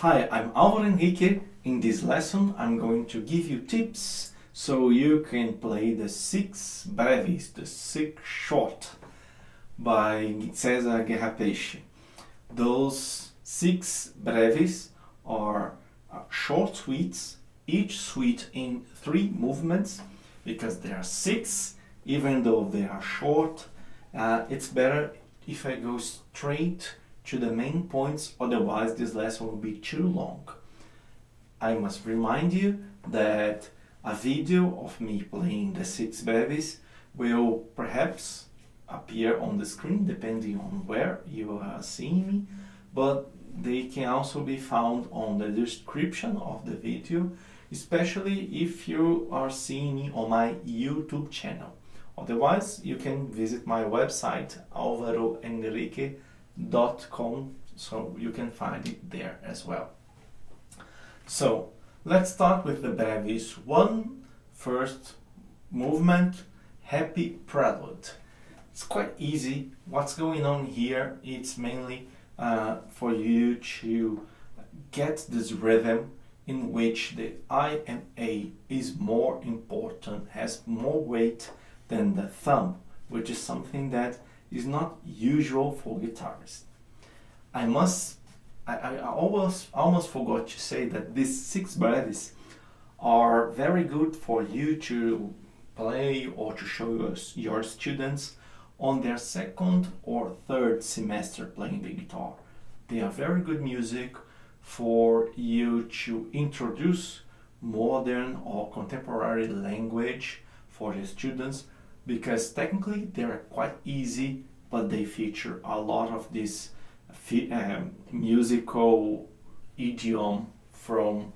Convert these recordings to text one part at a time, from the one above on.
Hi, I'm Alvaro Henrique. In this lesson, I'm going to give you tips so you can play the 6 Breves, the 6 short by Cesar Guerra-Peixe. Those 6 Breves are short suites, each suite in 3 movements, because there are 6, even though they are short. It's better if I go straight to the main points, otherwise this lesson will be too long. I must remind you that a video of me playing the 6 Breves will perhaps appear on the screen depending on where you are seeing me, but they can also be found on the description of the video, especially if you are seeing me on my YouTube channel. Otherwise, you can visit my website alvarohenrique.com, so you can find it there as well. So let's start with the Breves 1. First movement, Happy Prelude. It's quite easy. What's going on here, it's mainly for you to get this rhythm in which the I and A is more important, has more weight than the thumb, which is something that is not usual for guitarists. I almost forgot to say that these 6 breves are very good for you to play or to show your students on their 2nd or 3rd semester playing the guitar. They are very good music for you to introduce modern or contemporary language for the students, because technically they are quite easy, but they feature a lot of this musical idiom from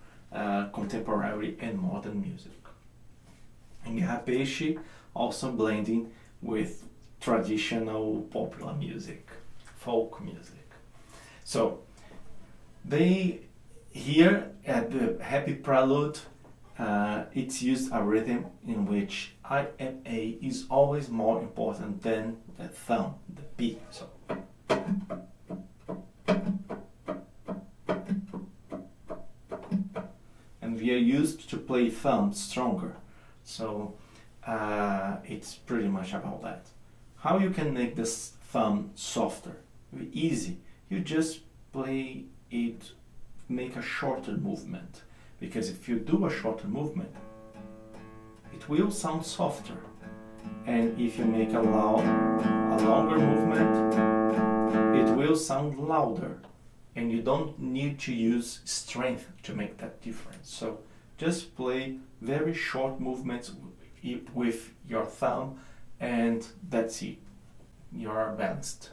contemporary and modern music. And Guerra-Peixe also blending with traditional popular music, folk music. So they here at the Happy Prelude, it's used a rhythm in which I and A is always more important than the thumb, the P. So and we are used to play thumb stronger, so it's pretty much about that. How you can make this thumb softer? Very easy. You just play it, make a shorter movement, because if you do a shorter movement, it will sound softer, and if you make a longer movement, it will sound louder, and you don't need to use strength to make that difference. So just play very short movements with your thumb, and that's it. You are balanced.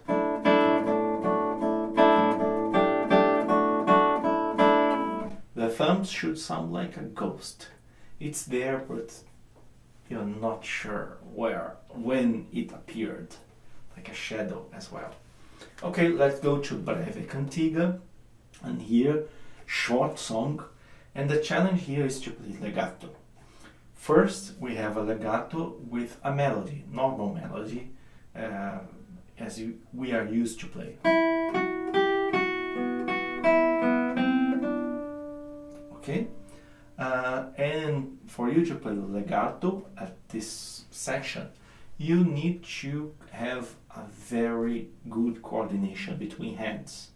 The thumb should sound like a ghost. It's there, but you're not sure when it appeared, like a shadow as well. Okay, let's go to Breve Cantiga, and here, short song, and the challenge here is to play legato. First, we have a legato with a melody, normal melody, we are used to play. Okay, and for you to play legato at this section, you need to have a very good coordination between hands,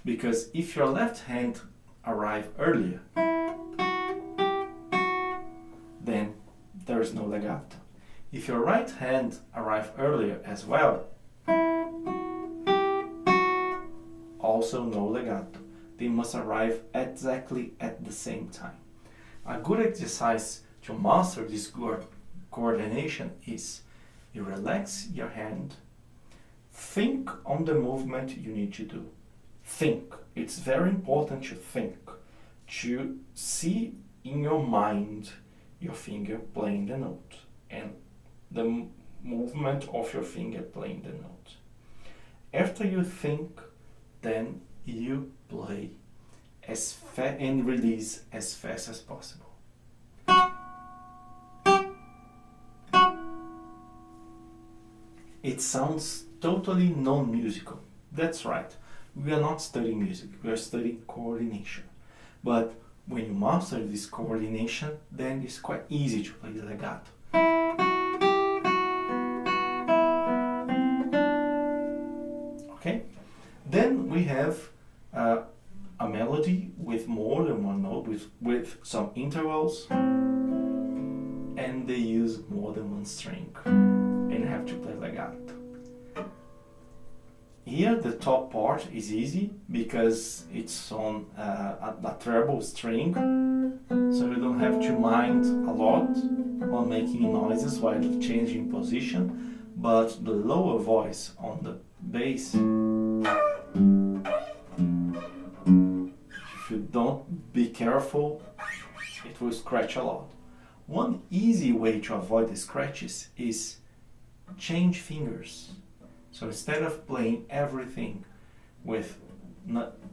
because if your left hand arrives earlier, then there is no legato. If your right hand arrives earlier as well, also no legato. They must arrive exactly at the same time. A good exercise to master this coordination is you relax your hand, think on the movement you need to do. Think. It's very important to think, to see in your mind your finger playing the note and the movement of your finger playing the note. After you think, then you play and release as fast as possible. It sounds totally non-musical. That's right. we are not studying music, we are studying coordination. But when you master this coordination, then it's quite easy to play the legato. Okay? Then we have a melody with more than one note, with some intervals, and they use more than one string, and have to play legato. Here the top part is easy because it's on a treble string, so you don't have to mind a lot on making noises while changing position, but the lower voice on the bass, if you don't be careful, it will scratch a lot. One easy way to avoid the scratches is change fingers. So instead of playing everything with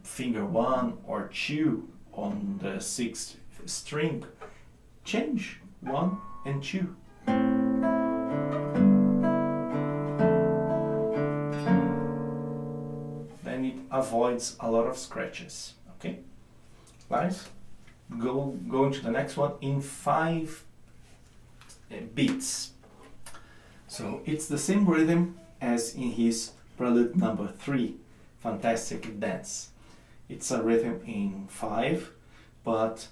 finger 1 or 2 on the 6th string, change 1 and 2. Then it avoids a lot of scratches. Okay, guys, go to the next one in 5 beats. So it's the same rhythm as in his prelude number 3, Fantastic Dance. It's a rhythm in 5, but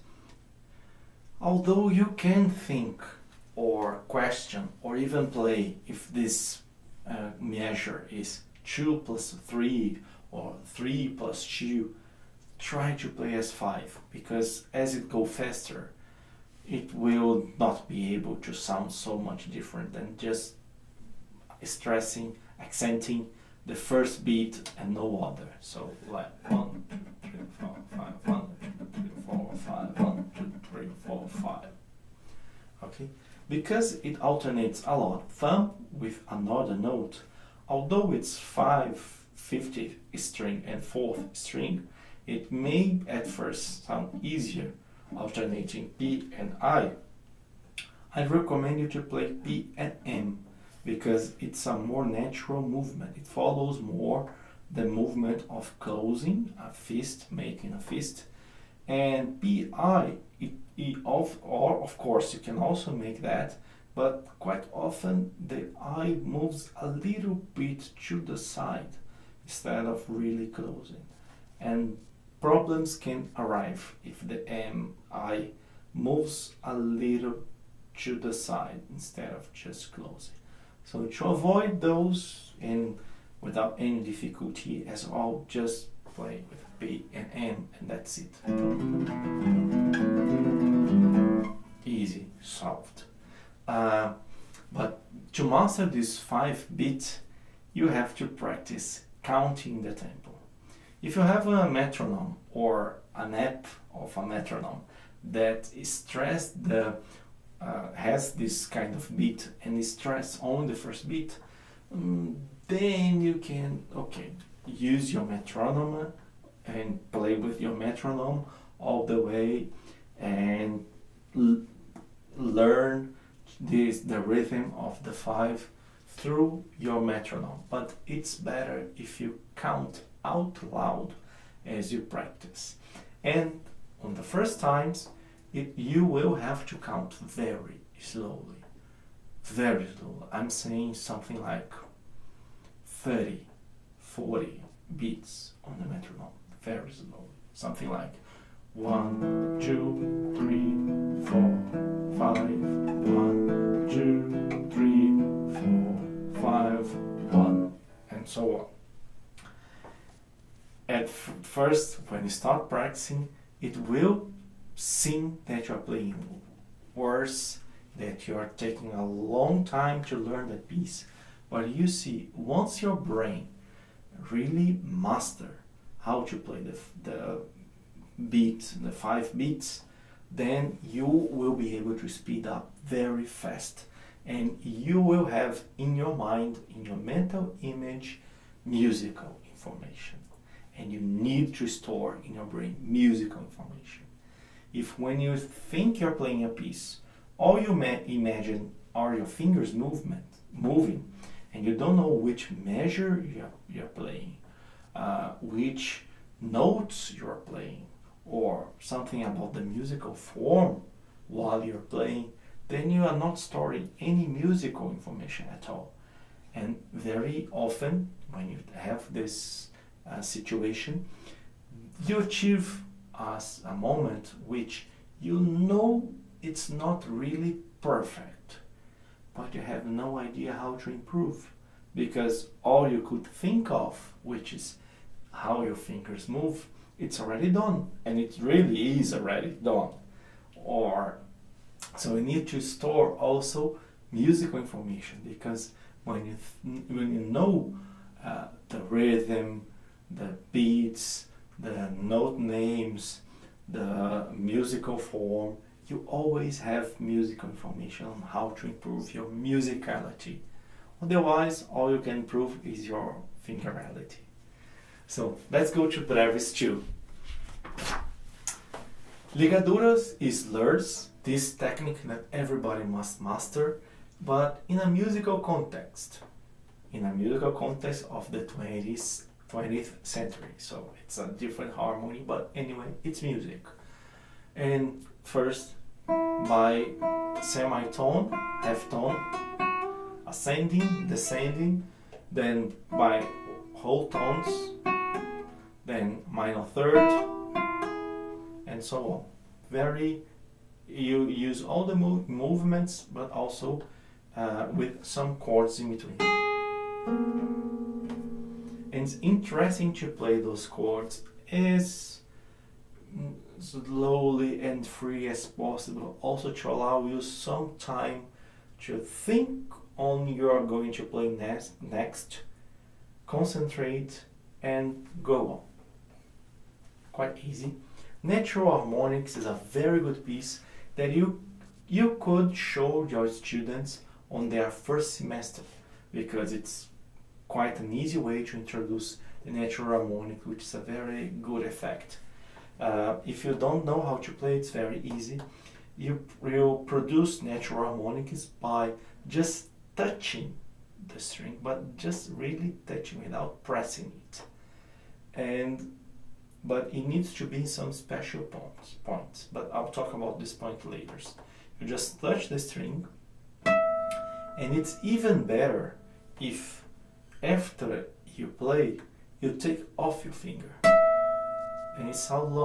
although you can think or question or even play if this measure is 2 plus 3 or 3 plus 2, try to play as 5, because as it goes faster, it will not be able to sound so much different than just stressing, accenting the first beat and no other. So like 1, 2, 3, 4, 5, 1, 2, 3, 4, 5, 1, 2, 3, 4, 5. Okay, because it alternates a lot, thumb with another note, although it's 5/50 string and 4th string, it may at first sound easier alternating P and I. I recommend you to play P and M, because it's a more natural movement. It follows more the movement of closing a fist, making a fist, and PI, or of course you can also make that, but quite often the I moves a little bit to the side instead of really closing, and problems can arrive if the MI moves a little to the side instead of just closing. So to avoid those and without any difficulty as well, just play with P and M and that's it. Easy, solved. But to master this 5 beat, you have to practice counting the tempo. If you have a metronome or an app of a metronome that is stressed has this kind of beat and is stressed on the first beat, then you can use your metronome and play with your metronome all the way and learn the rhythm of the 5 through your metronome. But it's better if you count out loud as you practice, and on the first times you will have to count very slowly. I'm saying something like 30, 40 beats on the metronome, very slowly. Something like 1, 2, 3, 4, 5, 1, 2, 3, 4, 5, 1, and so on. At first, when you start practicing, it will seem that you're playing worse, that you're taking a long time to learn that piece. But you see, once your brain really master how to play the beat, the 5 beats, then you will be able to speed up very fast, and you will have in your mind, in your mental image, musical information. And you need to store in your brain musical information. If when you think you're playing a piece, all you imagine are your fingers moving, and you don't know which measure you're playing, which notes you're playing or something about the musical form while you're playing, then you are not storing any musical information at all. And very often when you have this situation, you achieve a moment which you know it's not really perfect, but you have no idea how to improve, because all you could think of, which is how your fingers move, it's already done, and it really is already done. Or so you need to store also musical information, because when you know the rhythm, the beats, the note names, the musical form, you always have musical information on how to improve your musicality. Otherwise, all you can improve is your fingerality. So let's go to Breves 2. Ligaduras is slurs, this technique that everybody must master, but in a musical context. In a musical context of the 20th century. So it's a different harmony, but anyway, it's music. And first, by semitone, half tone, ascending, descending, then by whole tones, then minor third, and so on. You use all the movements, but also with some chords in between. And it's interesting to play those chords as slowly and free as possible, also to allow you some time to think on you're going to play next, concentrate, and go on. Quite easy. Natural harmonics is a very good piece that you could show your students on their first semester, because it's quite an easy way to introduce the natural harmonic, which is a very good effect. If you don't know how to play, it's very easy. You produce natural harmonics by just touching the string, but just really touching without pressing it. But it needs to be some special points. But I'll talk about this point later. You just touch the string, and it's even better if after you play, you take off your finger, and it sounds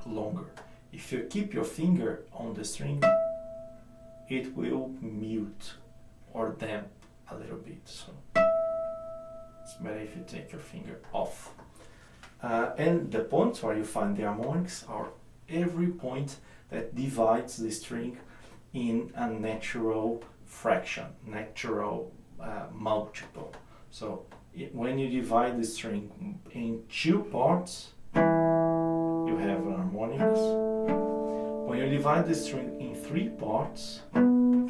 longer. If you keep your finger on the string, it will mute or damp a little bit. So it's better if you take your finger off. And the points where you find the harmonics are every point that divides the string in a natural fraction, natural multiple. So when you divide the string in two parts, you have harmonics. When you divide the string in three parts, and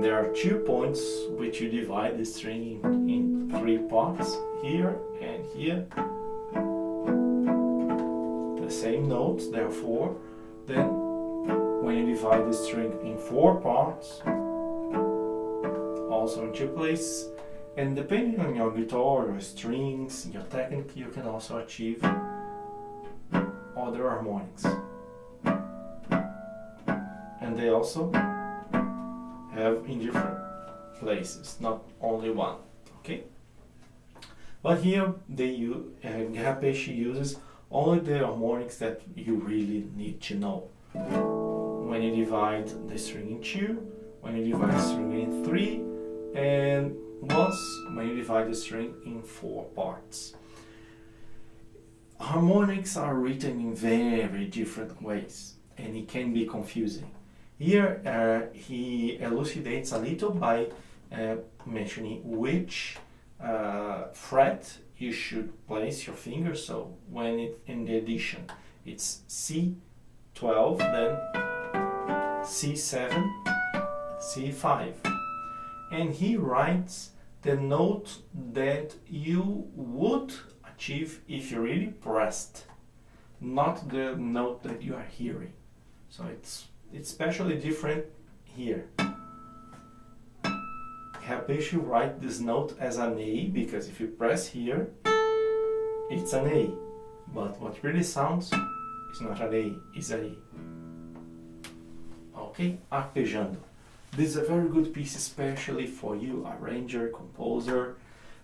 there are 2 points which you divide the string in 3 parts, here and here, the same notes, therefore, then when you divide the string in 4 parts, also in 2 places, and depending on your guitar, your strings, your technique, you can also achieve other harmonics. And they also have in different places, not only one, okay? But here Guerra-Peixe uses only the harmonics that you really need to know. When you divide the string in 2, when you divide the string in 3, and once when you divide the string in 4 parts. Harmonics are written in very different ways, and it can be confusing. Here he elucidates a little by mentioning which fret you should place your finger. So when it's in the addition, it's C12, then C7, C5. And he writes the note that you would achieve if you really pressed, not the note that you are hearing. So it's especially different here. Guerra-Peixe write this note as an A, because if you press here, it's an A, but what really sounds is not an A, it's a E. Okay, arpejando. This is a very good piece, especially for you, arranger, composer.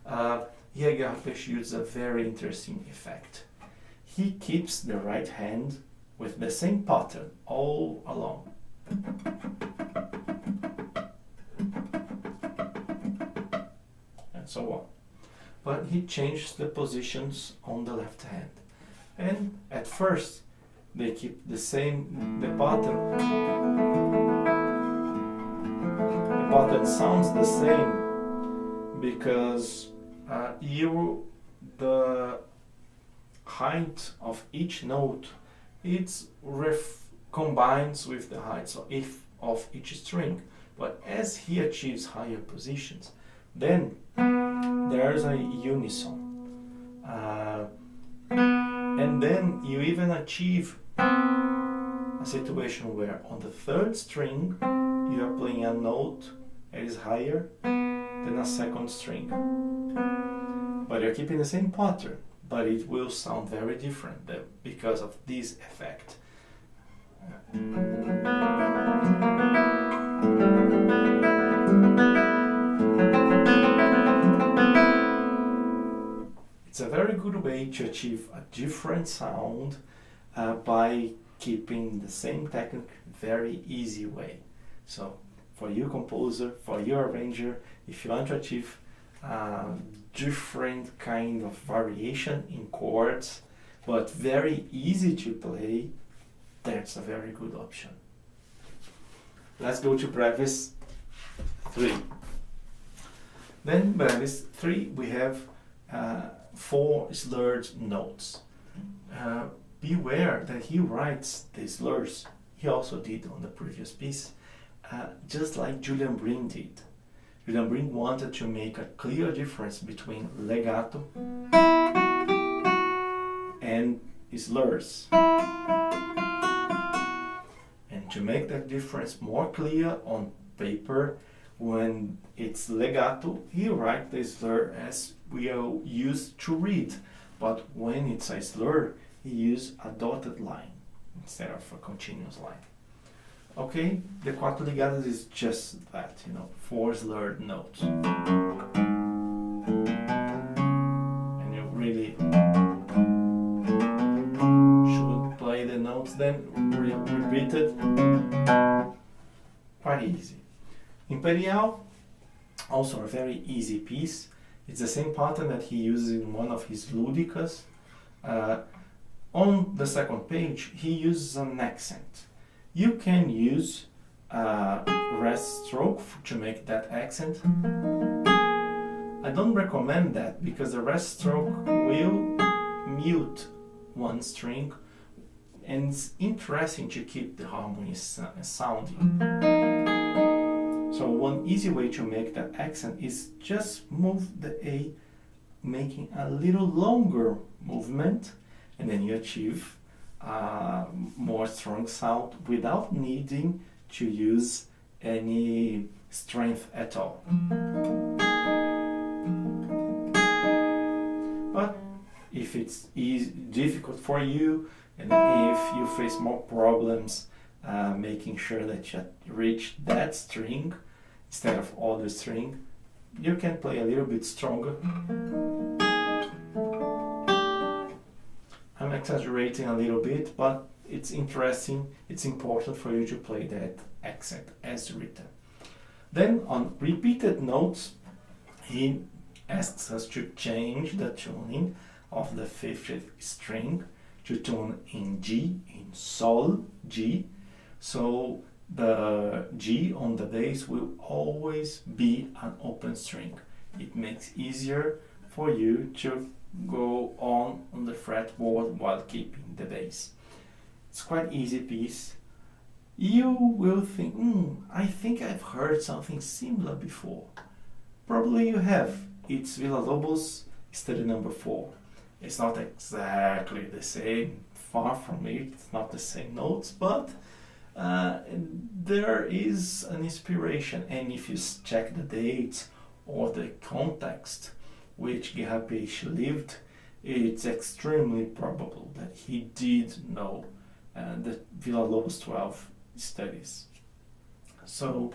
Here Guerra-Peixe uses a very interesting effect. He keeps the right hand with the same pattern all along. And so on. But he changed the positions on the left hand. And at first, they keep the pattern. The pattern sounds the same because the height of each note combines with the height of each string. But as he achieves higher positions, then there's a unison. And then you even achieve a situation where on the third string you are playing a note that is higher than a second string. But you're keeping the same pattern, but it will sound very different because of this effect. It's a very good way to achieve a different sound by keeping the same technique very easy way. So for you composer, for you arranger, if you want to achieve different kind of variation in chords, but very easy to play, that's a very good option. Let's go to Breves 3. Then Breves 3 we have 4 slurred notes. Beware that he writes the slurs, he also did on the previous piece, just like Julian Bream did. Julian Bream wanted to make a clear difference between legato and slurs. And to make that difference more clear on paper, when it's legato, he writes the slur as we are used to read. But when it's a slur, he uses a dotted line instead of a continuous line. Okay, the quattro ligadas is just that, 4 slurred notes. And you really should play the notes then, repeat it. Quite easy. Imperial, also a very easy piece. It's the same pattern that he uses in one of his ludicas. On the second page, he uses an accent. You can use a rest stroke to make that accent. I don't recommend that because the rest stroke will mute one string, and it's interesting to keep the harmony sounding. So one easy way to make that accent is just move the A, making a little longer movement, and then you achieve more strong sound without needing to use any strength at all. But if it's difficult for you, and if you face more problems making sure that you reach that string instead of other string, you can play a little bit stronger. I'm exaggerating a little bit, but it's interesting, it's important for you to play that accent as written. Then on repeated notes, he asks us to change the tuning of the 5th string to tune in G, in Sol, G. So the G on the bass will always be an open string. It makes it easier for you to go on the fretboard while keeping the bass. It's quite easy piece. You will think, I think I've heard something similar before. Probably you have. It's Villa-Lobos study number 4. It's not exactly the same, far from it, it's not the same notes, but there is an inspiration, and if you check the dates or the context which Guerra-Peixe lived, it's extremely probable that he did know the Villa-Lobos 12 studies. So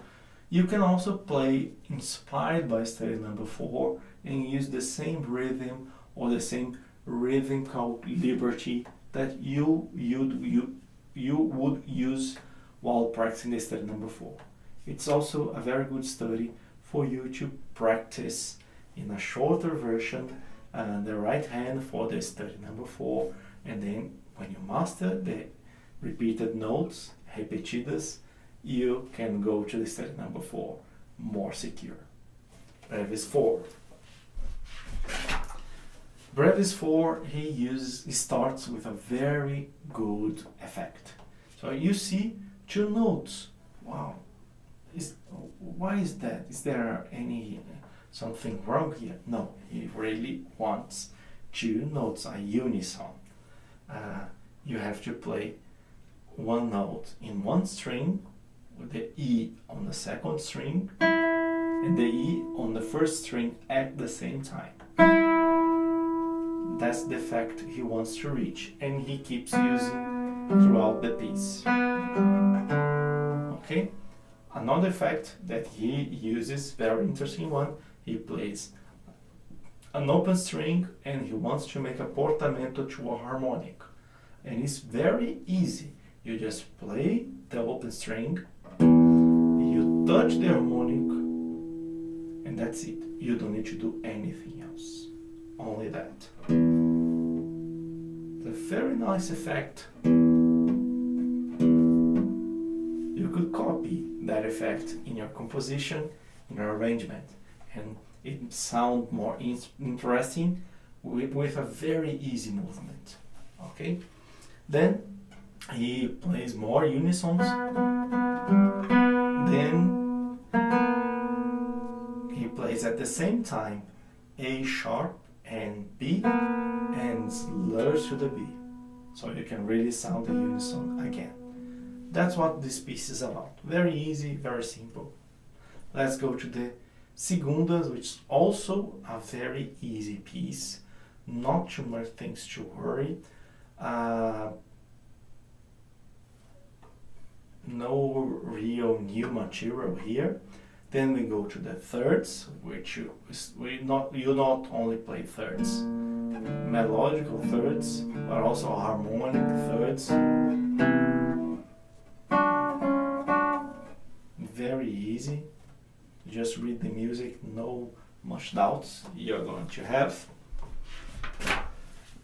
you can also play inspired by study number 4 and use the same rhythm or the same rhythmical liberty that you would use while practicing the study number 4. It's also a very good study for you to practice in a shorter version the right hand for the study number 4, and then when you master the repeated notes, repetidas, you can go to the study number 4 more secure. Breves 4. Breves 4, he starts with a very good effect. So you see 2 notes. Wow. Why is that? Is there something wrong here? No, he really wants 2 notes, a unison. You have to play 1 note in 1 string with the E on the 2nd string and the E on the 1st string at the same time. That's the effect he wants to reach, and he keeps using throughout the piece. Okay? Another effect that he uses, very interesting one, he plays an open string and he wants to make a portamento to a harmonic. And it's very easy. You just play the open string, you touch the harmonic, and that's it. You don't need to do anything else. Only that. The very nice effect. You could copy that effect in your composition, in your arrangement, and it sounds more interesting with a very easy movement. Okay? Then he plays more unisons. Then he plays at the same time A sharp and B and slurs to the B. So you can really sound the unison again. That's what this piece is about. Very easy, very simple. Let's go to the segundas, which is also a very easy piece. Not too much things to worry. No real new material here. Then we go to the thirds, which you not only play thirds, melodical thirds, but also harmonic thirds. Very easy. Just read the music, no much doubts you're going to have.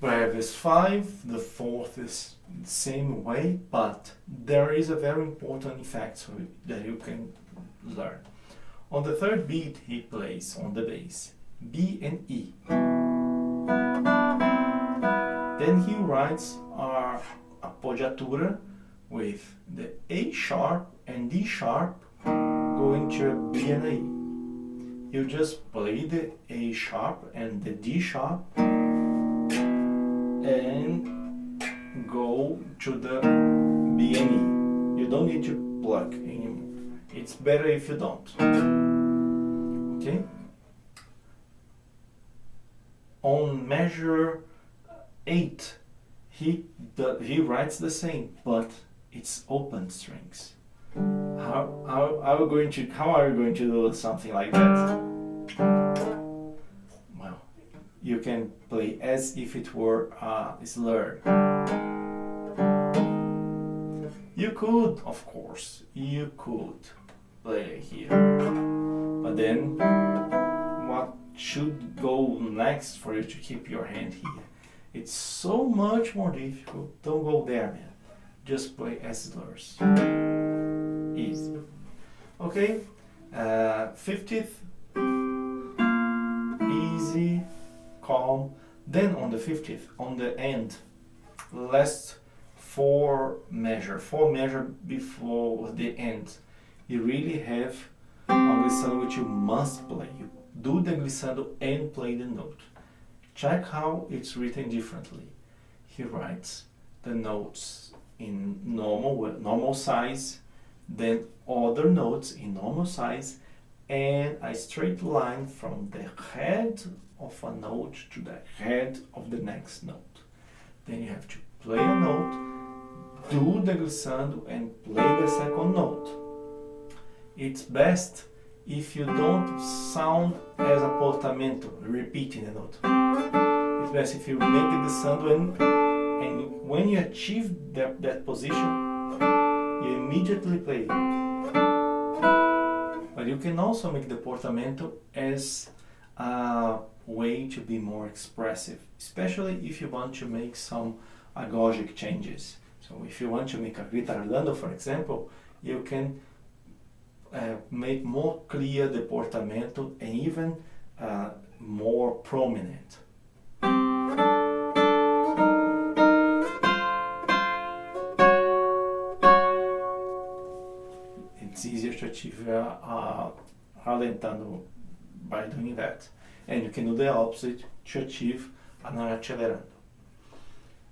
Breves 5, the 4th is the same way, but there is a very important effect that you can learn. On the 3rd beat, he plays on the bass B and E. Then he writes our appoggiatura with the A sharp and D sharp going to a B and a E. You just play the A sharp and the D sharp and go to the B and E. You don't need to pluck anymore. It's better if you don't. Okay? On measure 8, he writes the same, but it's open strings. How are you going to do something like that? Well, you can play as if it were a slur. You could, of course, play here. But then, what should go next for you to keep your hand here? It's so much more difficult. Don't go there, man. Just play as slurs. Easy. Okay, 50th, easy, calm. Then on the 50th, on the end, last 4 measure before the end, you really have a glissando which you must play. You do the glissando and play the note. Check how it's written differently. He writes the notes in normal size, then other notes in normal size, and a straight line from the head of a note to the head of the next note. Then you have to play a note, do the glissando, and play the second note. It's best if you don't sound as a portamento, repeating the note. It's best if you make the glissando, and when you achieve that position, you immediately play. But you can also make the portamento as a way to be more expressive, especially if you want to make some agogic changes. So if you want to make a gritardando, for example, you can make more clear the portamento and even more prominent. It's easier to achieve ralentando by doing that. And you can do the opposite to achieve an acelerando.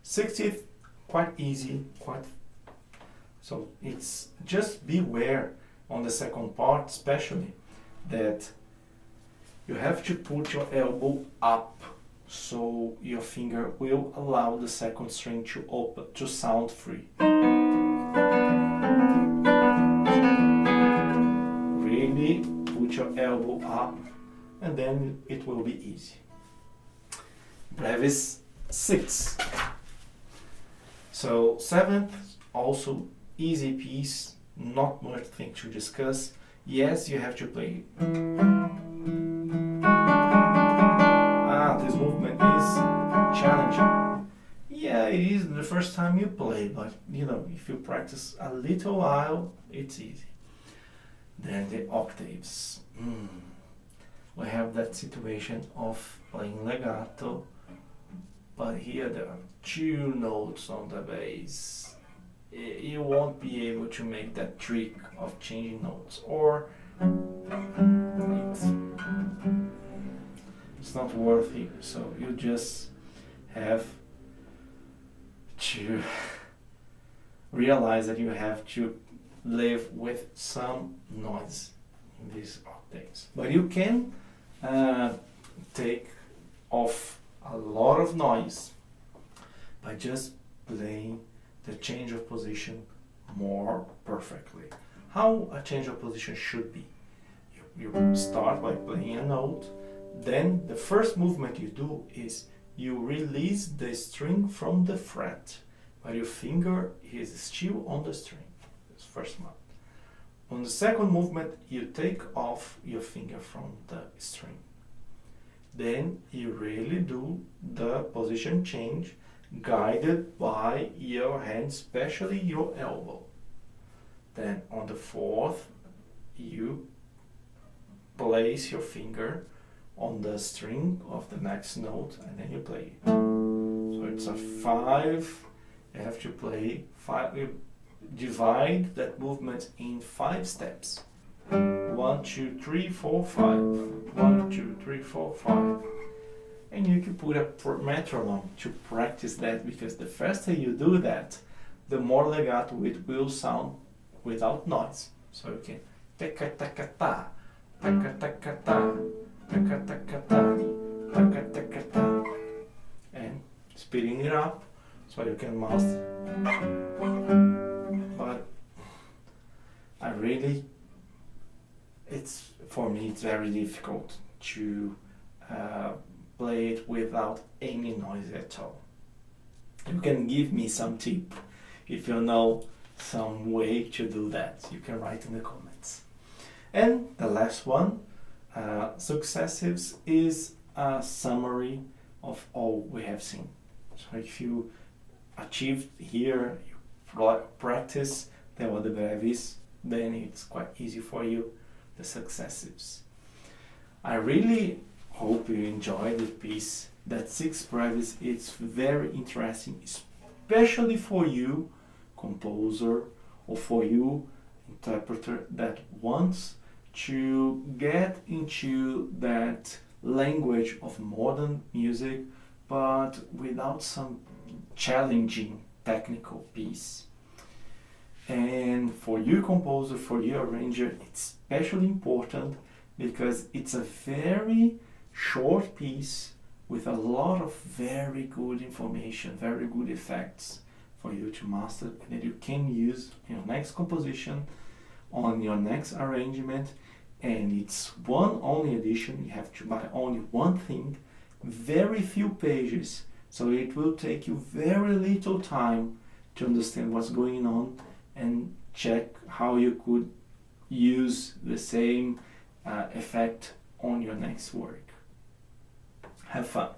60th, quite easy, so it's just beware on the second part especially that you have to put your elbow up so your finger will allow the second string to open, to sound free. Really put your elbow up and then it will be easy. Breves 6. So 7th, also easy piece, not much thing to discuss. Yes, you have to play. This movement is challenging. Yeah, it is the first time you play, but you know, if you practice a little while, it's easy. Then the octaves. We have that situation of playing legato, but here there are 2 notes on the bass. You won't be able to make that trick of changing notes, or it's not worth it. So you just have to realize that you have to live with some noise in these octaves. But you can take off a lot of noise by just playing the change of position more perfectly. How a change of position should be. You start by playing a note, then the first movement you do is you release the string from the fret, but your finger is still on the string. That's first one. On the second movement, you take off your finger from the string. Then you really do the position change guided by your hand, especially your elbow. Then on the fourth, you place your finger on the string of the next note and then you play it. So it's a 5, you have to play 5, you divide that movement in 5 steps. 1, 2, 3, 4, 5. 1, 2, 3, 4, 5. And you can put a metronome to practice that, because the faster you do that, the more legato it will sound without noise. So you can taka-taka-ta, taka-taka-ta, taka-taka-ta, taka-taka-ta, and speeding it up so you can master. But for me it's very difficult to play it without any noise at all. You can give me some tip if you know some way to do that. You can write in the comments. And the last one, successives, is a summary of all we have seen. So if you achieved here, you practice the other breves, then it's quite easy for you, the successives. I really hope you enjoyed the piece. That 6 breves, it's very interesting, especially for you, composer, or for you, interpreter, that wants to get into that language of modern music, but without some challenging technical piece. And for you, composer, for you, arranger, it's especially important because it's a very short piece with a lot of very good information, very good effects for you to master that you can use in your next composition, on your next arrangement. And it's one only edition. You have to buy only one thing, very few pages, so it will take you very little time to understand what's going on and check how you could use the same effect on your next work. Have fun.